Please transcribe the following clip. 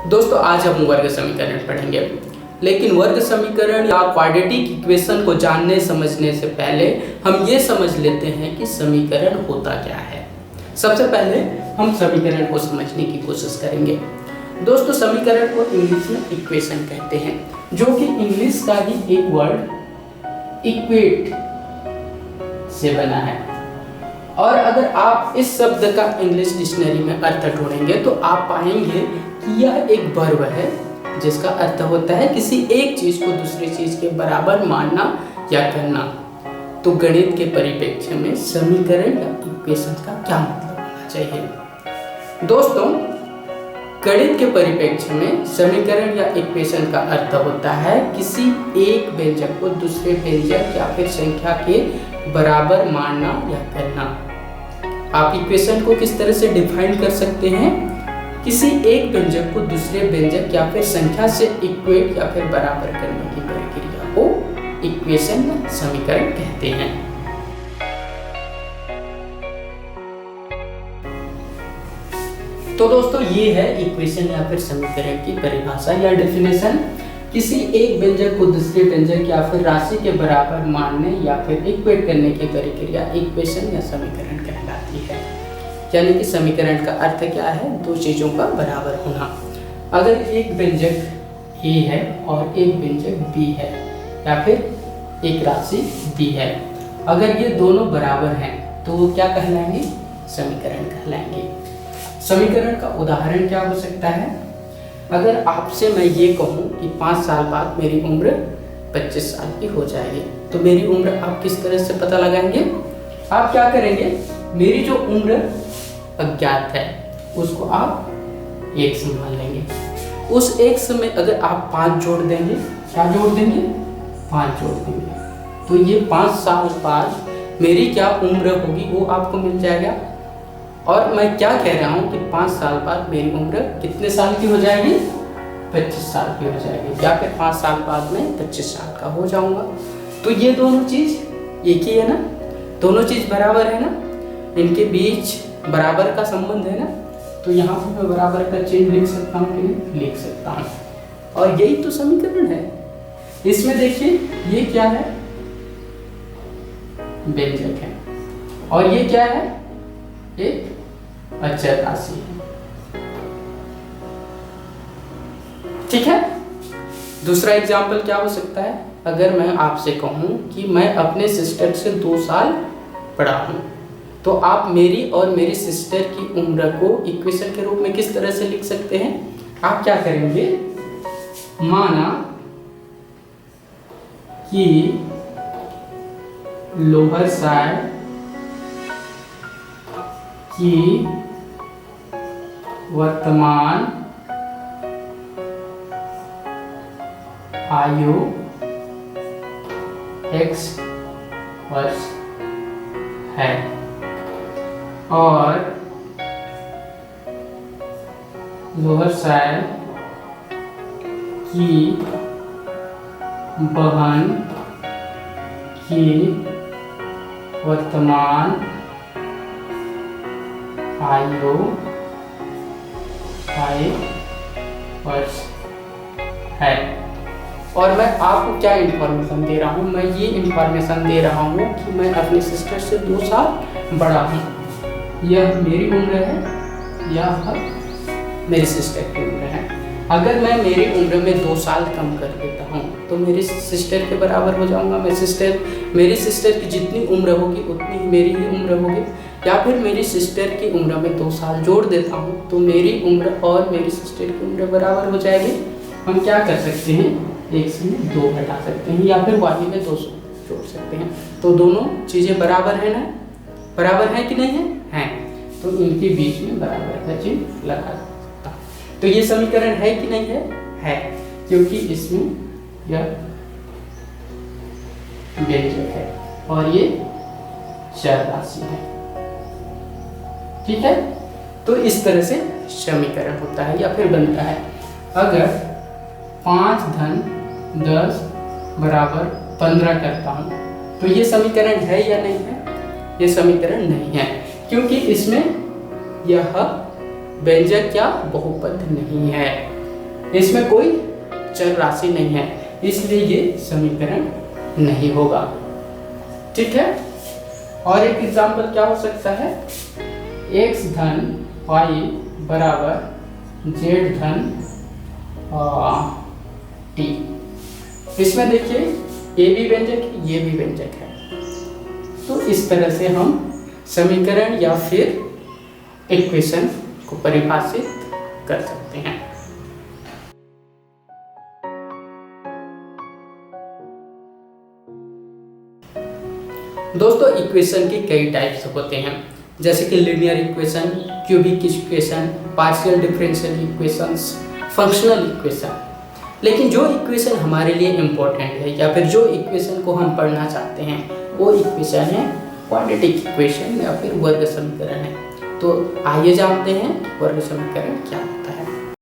दोस्तों आज हम वर्ग समीकरण पढ़ेंगे, लेकिन वर्ग समीकरण या क्वाड्रेटिक इक्वेशन को जानने समझने से पहले हम ये समझ लेते हैं कि समीकरण होता क्या है। सबसे पहले हम समीकरण को समझने की कोशिश करेंगे। दोस्तों समीकरण को इंग्लिश में इक्वेशन कहते हैं, जो कि इंग्लिश का ही एक वर्ड इक्वेट से बना है। और अगर आप इस शब्द का इंग्लिश डिक्शनरी में अर्थ ढूंढेंगे तो आप पाएंगे कि यह एक वर्ब है जिसका अर्थ होता है किसी एक चीज को दूसरी चीज के बराबर मानना या करना। तो गणित के परिप्रेक्ष्य में समीकरण या इक्वेशन का क्या मतलब होना चाहिए? दोस्तों गणित के परिप्रेक्ष्य में समीकरण या इक्वेशन का अर्थ होता है किसी एक व्यंजक को दूसरे व्यंजक या फिर संख्या के बराबर मानना या करना। आप इक्वेशन को किस तरह से डिफाइन कर सकते हैं? किसी एक व्यंजक को दूसरे व्यंजक या फिर संख्या से इक्वेट या फिर बराबर करने की प्रक्रिया को इक्वेशन या समीकरण कहते हैं। तो दोस्तों ये है इक्वेशन या फिर समीकरण की परिभाषा या डेफिनेशन। किसी एक व्यंजक को दूसरे व्यंजक या फिर राशि के बराबर मानने या फिर इक्वेट करने की प्रक्रिया इक्वेशन या समीकरण कहलाती है। यानी कि समीकरण का अर्थ क्या है? दो चीजों का बराबर होना। अगर एक व्यंजक ए है और एक व्यंजक बी है या फिर एक राशि दी है, अगर ये दोनों बराबर हैं तो वो क्या कहलाएंगे? समीकरण कहलाएंगे। समीकरण का उदाहरण क्या हो सकता है? अगर आपसे मैं ये कहूँ कि 5 साल बाद मेरी उम्र 25 साल की हो जाएगी, तो मेरी उम्र आप किस तरह से पता लगाएंगे? आप क्या करेंगे? मेरी जो उम्र अज्ञात है उसको आप x मान लेंगे। उस x में अगर आप 5 जोड़ देंगे, क्या जोड़ देंगे? 5 जोड़ देंगे, तो ये 5 साल बाद मेरी क्या उम्र होगी वो आपको मिल जाएगा। और मैं क्या कह रहा हूँ कि 5 साल बाद मेरी उम्र कितने साल की हो जाएगी? 25 साल की हो जाएगी, या फिर 5 साल बाद मैं 25 साल का हो जाऊंगा। तो ये दोनों चीज एक ही है ना, दोनों चीज बराबर है ना, इनके बीच बराबर का संबंध है ना। तो यहाँ पर मैं बराबर का चिन्ह लिख सकता हूँ कि नहीं? लिख सकता हूँ। और यही तो समीकरण है। इसमें देखिए ये क्या है? व्यंजक है, और ये क्या है? एक अचर राशि है। ठीक है। दूसरा एग्जाम्पल क्या हो सकता है? अगर मैं आपसे कहूं कि मैं अपने सिस्टर से 2 साल बड़ा हूं, तो आप मेरी और मेरी सिस्टर की उम्र को इक्वेशन के रूप में किस तरह से लिख सकते हैं? आप क्या करेंगे? माना कि लोअर साइड की वर्तमान आयु x वर्ष है और लोअर साइड की बहन की वर्तमान आयु 5 वर्ष है। और मैं आपको क्या इंफॉर्मेशन दे रहा हूँ? मैं ये इंफॉर्मेशन दे रहा हूँ कि मैं अपनी सिस्टर से 2 साल बड़ा हूँ। यह मेरी उम्र है, यह मेरी सिस्टर की उम्र है। अगर मैं मेरी उम्र में 2 साल कम कर देता हूँ तो मेरी सिस्टर के बराबर हो जाऊँगा। मेरी सिस्टर की जितनी उम्र होगी उतनी ही मेरी ही उम्र होगी। या फिर मेरी सिस्टर की उम्र में 2 साल जोड़ देता हूँ तो मेरी उम्र और मेरी सिस्टर की उम्र बराबर हो जाएगी। हम क्या कर सकते हैं? x में 2 घटा सकते हैं या फिर y में 2 जोड़ सकते हैं। तो दोनों चीजें बराबर है ना? बराबर है कि नहीं है? हैं। तो इनके बीच में बराबर का चिन्ह लगा सकता। तो ये समीकरण है कि नहीं है? है, क्योंकि इसमें यह व्यंजक है और ये चर राशि है। ठीक है। तो इस तरह से समीकरण होता है या फिर बनता है। अगर 5 धन 10 बराबर 15 करता हूँ तो ये समीकरण है या नहीं है? ये समीकरण नहीं है, क्योंकि इसमें यह व्यंजक क्या बहुपद नहीं है। इसमें कोई चर राशि नहीं है, इसलिए ये समीकरण नहीं होगा। ठीक है। और एक एग्जाम्पल क्या हो सकता है, x धन y बराबर z धन t। इसमें देखिए ये भी व्यंजक ये भी व्यंजक है, तो इस तरह से हम समीकरण या फिर इक्वेशन को परिभाषित कर सकते हैं। दोस्तों इक्वेशन के कई टाइप्स होते हैं, जैसे कि linear equation, cubic equation, partial differential equations, functional equation. लेकिन जो इक्वेशन हमारे लिए इम्पोर्टेंट है या फिर जो इक्वेशन को हम पढ़ना चाहते हैं वो इक्वेशन है क्वाड्रेटिक इक्वेशन या फिर वर्ग समीकरण है। तो आइए जानते हैं वर्ग समीकरण क्या है।